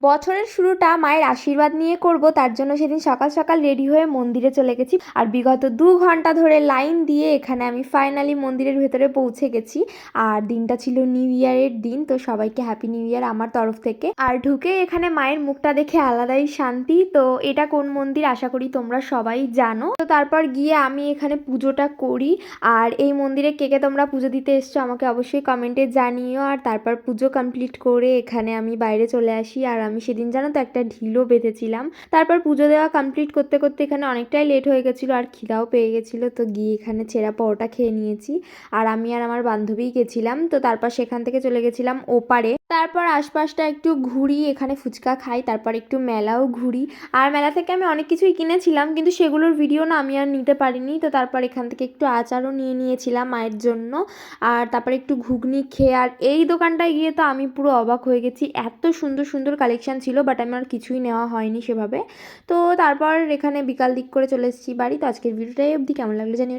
বছরের শুরুটা মায়ের আশীর্বাদ নিয়ে করব, তার জন্য সেদিন সকাল সকাল রেডি হয়ে মন্দিরে চলে গেছি। আর বিগত 2 ঘন্টা ধরে লাইন দিয়ে এখানে আমি ফাইনালি মন্দিরের ভেতরে পৌঁছে গেছি। আর দিনটা ছিল নিউ ইয়ারের দিন, তো সবাইকে হ্যাপি নিউ ইয়ার আমার তরফ থেকে। আর ঢুকে এখানে মায়ের মুখটা দেখে আলাদাই শান্তি। তো এটা কোন মন্দির আশা করি তোমরা সবাই জানো। তো তারপর গিয়ে আমি এখানে পুজোটা করি। আর এই মন্দিরে কে কে তোমরা পুজো দিতে এসছো আমাকে অবশ্যই কমেন্টে জানিও। আর তারপর পুজো কমপ্লিট করে এখানে আমি বাইরে চলে আসি। আর আমি সেদিন জানো তো একটা ঢিলও বেঁধেছিলাম। তারপর পুজো দেওয়া কমপ্লিট করতে করতে এখানে অনেকটাই লেট হয়ে গেছিলো আর খিদাও পেয়ে গেছিলো, তো গিয়ে এখানে ছেঁড়া পরোটা খেয়ে নিয়েছি। আর আমি আর আমার বান্ধবী গেছিলাম, তো তারপর সেখান থেকে চলে গেছিলাম ওপারে। তারপর আশপাশটা একটু ঘুরি, এখানে ফুচকা খাই, তারপর একটু মেলাও ঘুরি। আর মেলা থেকে আমি অনেক কিছুই কিনেছিলাম, কিন্তু সেগুলোর ভিডিও না আমি আর নিতে পারিনি। তো তারপর এখান থেকে একটু আচারও নিয়ে নিয়েছিলাম মায়ের জন্য। আর তারপরে একটু ঘুগনি খেয়ে, আর এই দোকানটায় গিয়ে তো আমি পুরো অবাক হয়ে গেছি, এত সুন্দর সুন্দর কালেকশান ছিল, বাট আমার কিছুই নেওয়া হয়নি সেভাবে। তো তারপর এখানে বিকাল দিক করে চলে এসেছি বাড়ি। তো আজকের ভিডিওটাই অবধি, কেমন লাগলো জানি।